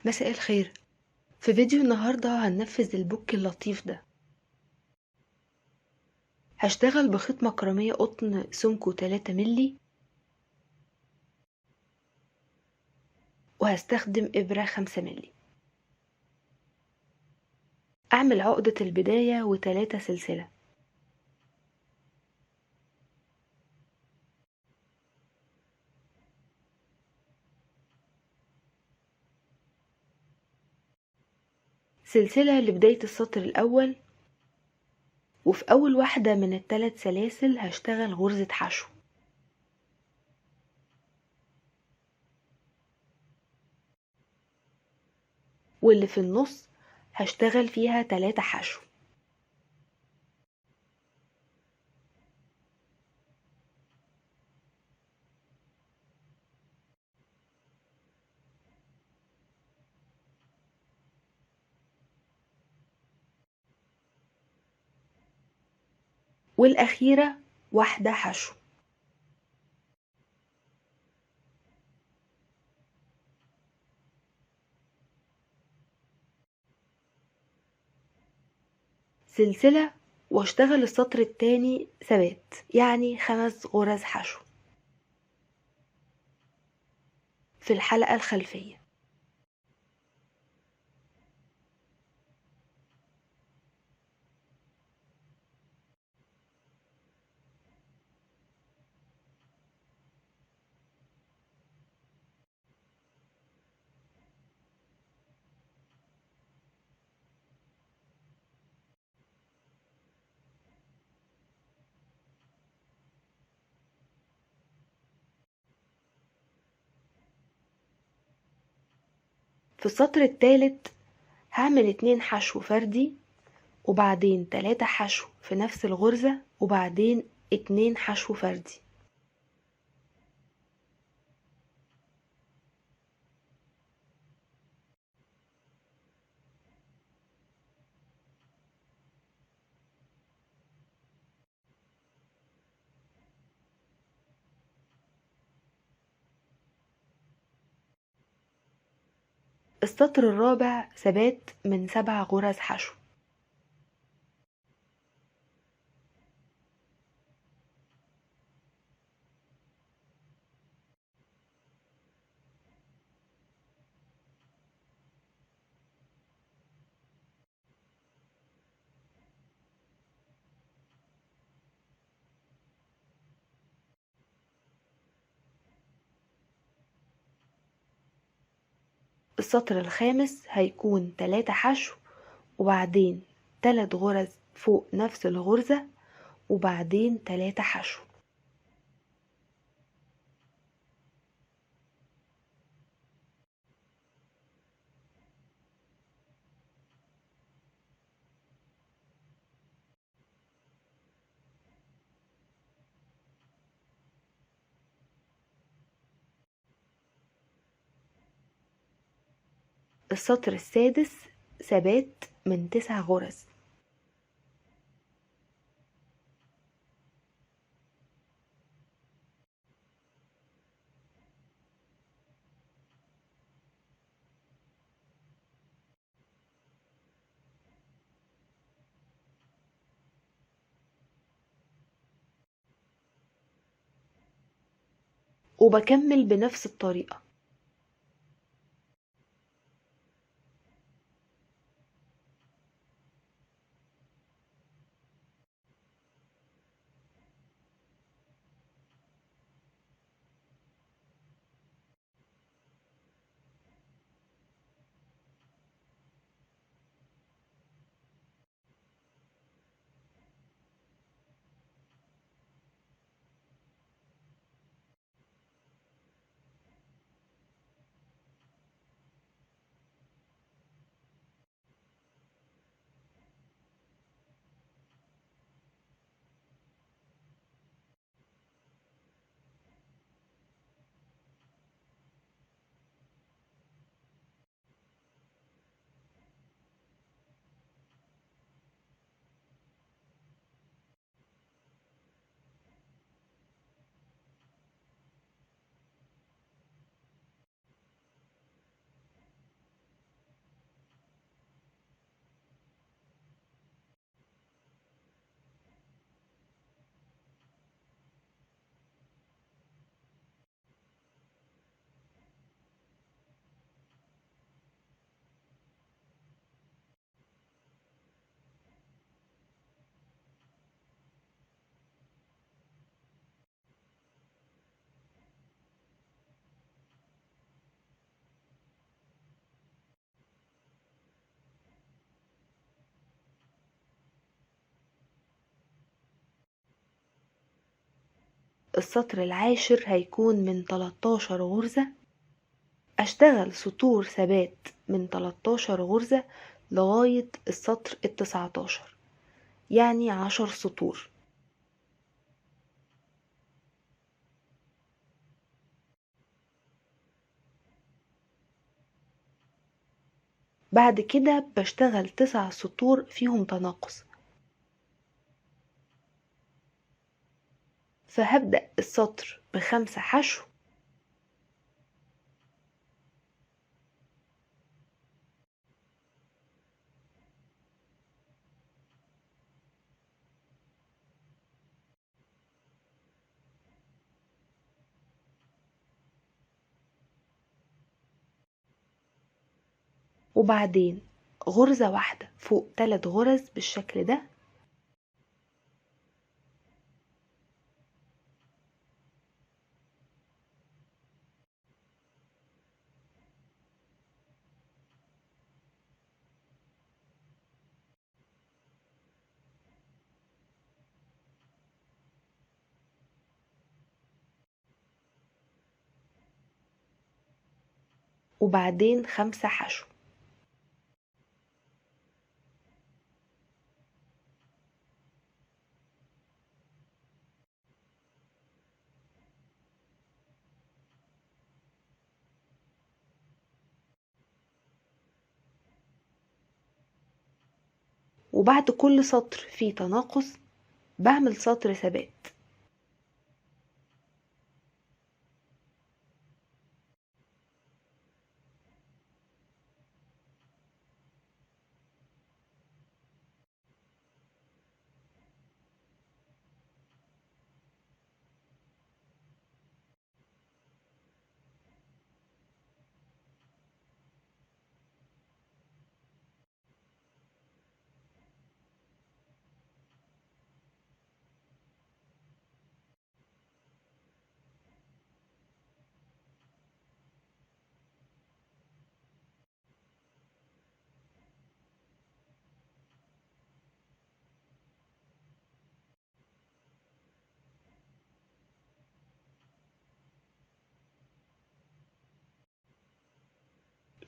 مساء الخير. في فيديو النهاردة هننفذ البوك اللطيف ده. هشتغل بخيط مكرمية قطن سمكه 3 ملي، وهستخدم إبرة 5 ملي. أعمل عقدة البداية و3 سلسلة. سلسلة لبداية السطر الأول، وفي أول واحدة من ال3 سلاسل هشتغل غرزة حشو، واللي في النص هشتغل فيها 3 حشو. والأخيرة واحدة حشو. سلسلة واشتغل السطر التاني ثبات، يعني 5 غرز حشو في الحلقة الخلفية. في السطر التالت هعمل 2 حشو فردي، وبعدين 3 حشو في نفس الغرزة، وبعدين 2 حشو فردي. السطر الرابع ثبات من 7 غرز حشو. السطر الخامس هيكون 3 حشو، وبعدين 3 غرز فوق نفس الغرزة، وبعدين 3 حشو. السطر السادس ثبات من 9 غرز. وبكمل بنفس الطريقة. السطر العاشر هيكون من 13 غرزة. اشتغل سطور ثبات من 13 غرزة لغاية السطر ال19، يعني 10 سطور. بعد كده بشتغل 9 سطور فيهم تناقص، فهبدأ السطر ب5 حشو، وبعدين غرزة واحدة فوق 3 غرز بالشكل ده، وبعدين 5 حشو. وبعد كل سطر فيه تناقص بعمل سطر ثبات.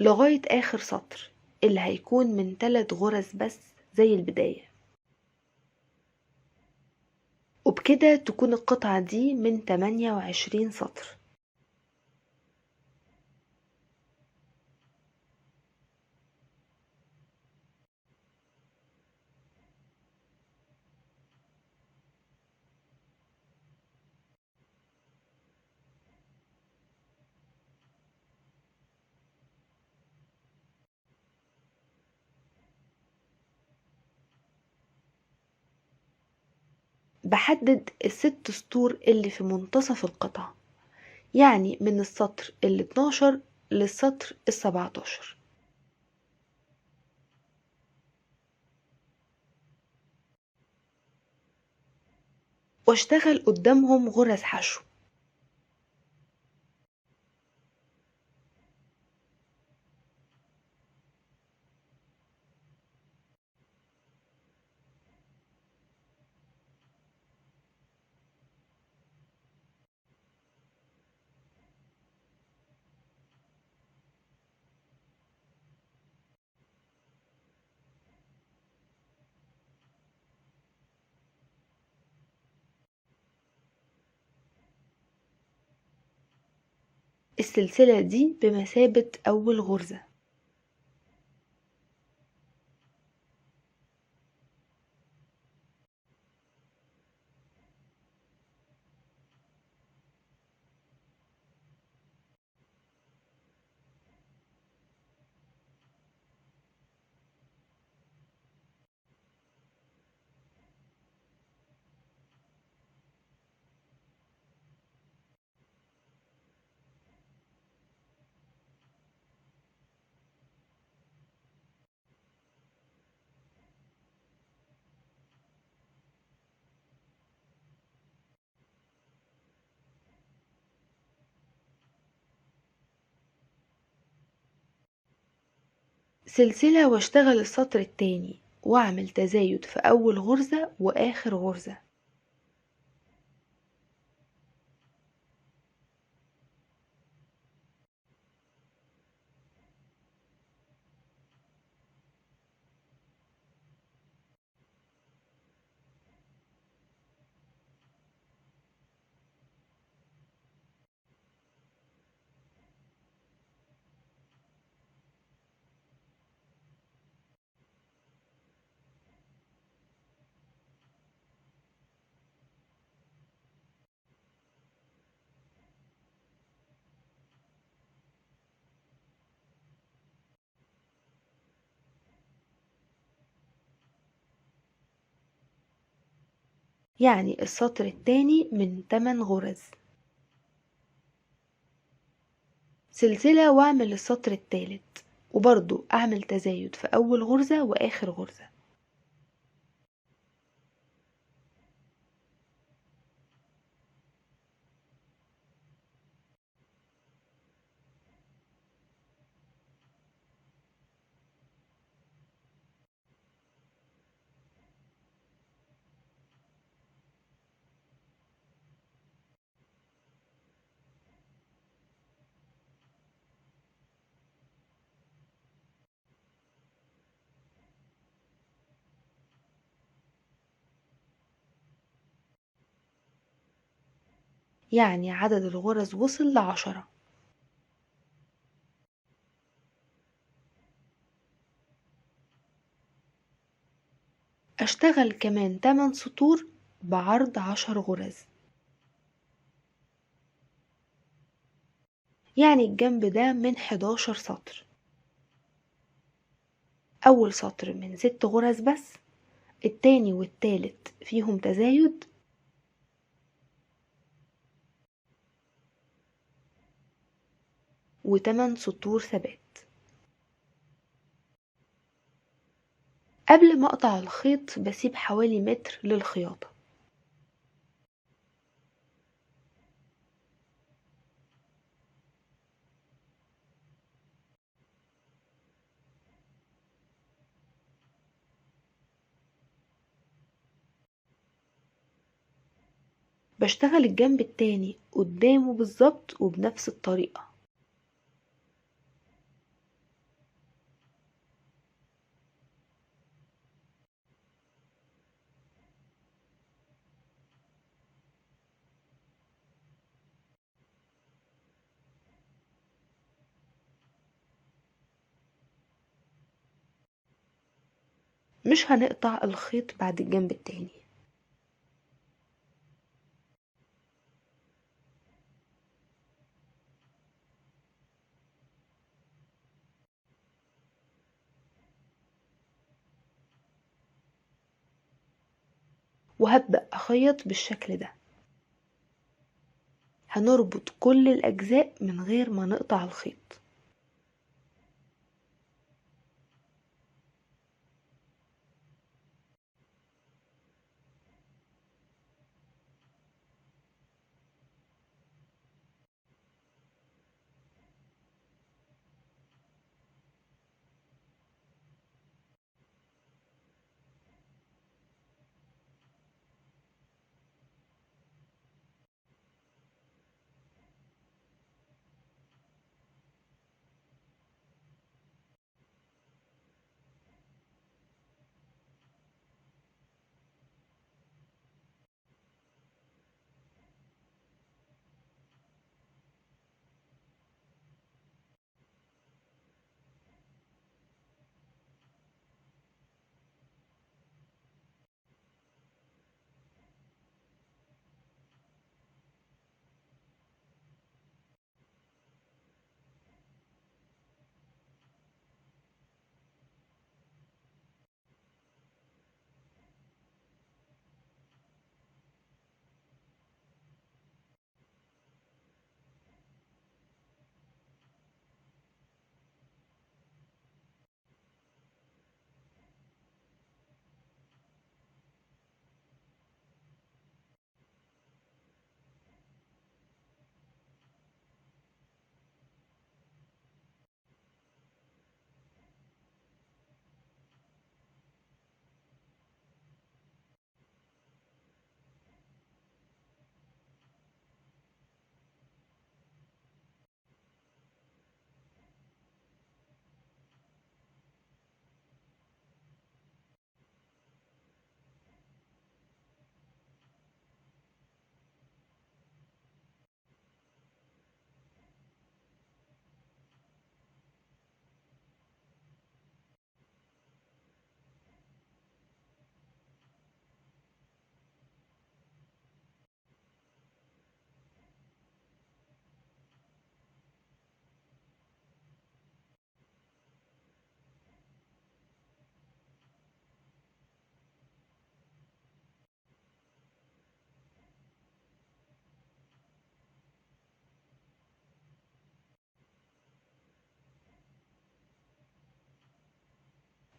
لغاية آخر سطر اللي هيكون من 3 غرز بس زي البداية. وبكده تكون القطعة دي من 28 سطر. بحدد ال6 سطور اللي في منتصف القطعة، يعني من السطر ال12 للسطر ال17، واشتغل قدامهم غرز حشو. السلسلة دي بمثابة أول غرزة. سلسلة واشتغل السطر التاني واعمل تزايد في أول غرزة وآخر غرزة. يعني السطر التاني من 8 غرز. سلسلة واعمل السطر التالت، وبرضو اعمل تزايد في اول غرزة واخر غرزة. يعني عدد الغرز وصل ل10. اشتغل كمان 8 سطور بعرض 10 غرز. يعني الجنب ده من 11 سطر. اول سطر من 6 غرز بس، التاني والتالت فيهم تزايد، و8 سطور ثبات. قبل ما اقطع الخيط بسيب حوالي متر للخياطة. بشتغل الجنب التاني قدامه بالظبط وبنفس الطريقة. مش هنقطع الخيط بعد الجنب التاني. وهبدأ اخيط بالشكل ده. هنربط كل الاجزاء من غير ما نقطع الخيط.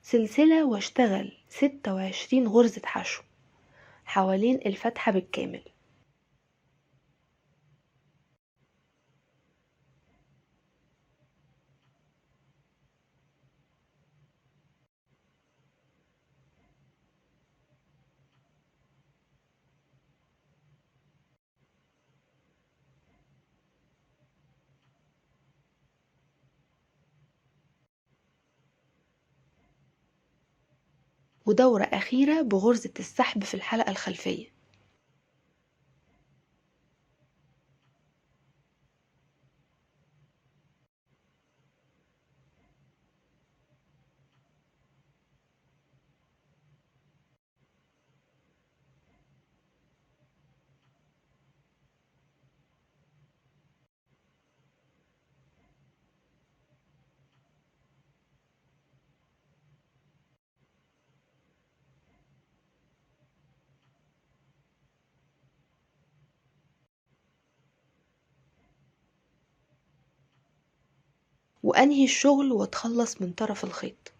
سلسلة واشتغل 26 غرزة حشو حوالين الفتحة بالكامل. ودورة أخيرة بغرزة السحب في الحلقة الخلفية. وأنهي الشغل واتخلص من طرف الخيط.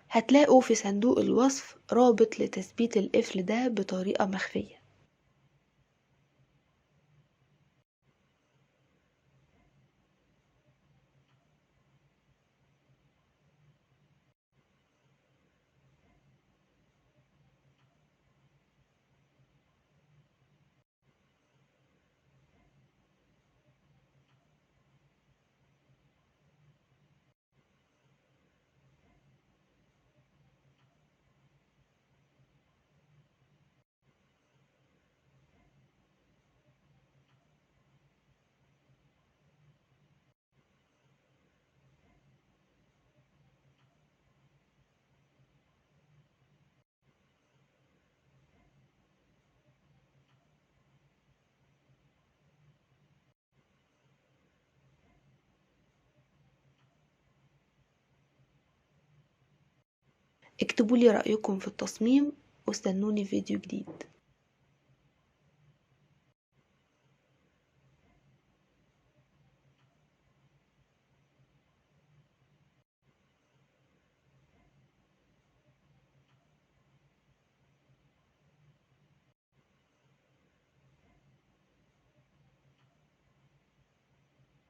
هتلاقوا في صندوق الوصف رابط لتثبيت القفل ده بطريقة مخفية. اكتبوا لي رأيكم في التصميم واستنوني في فيديو جديد.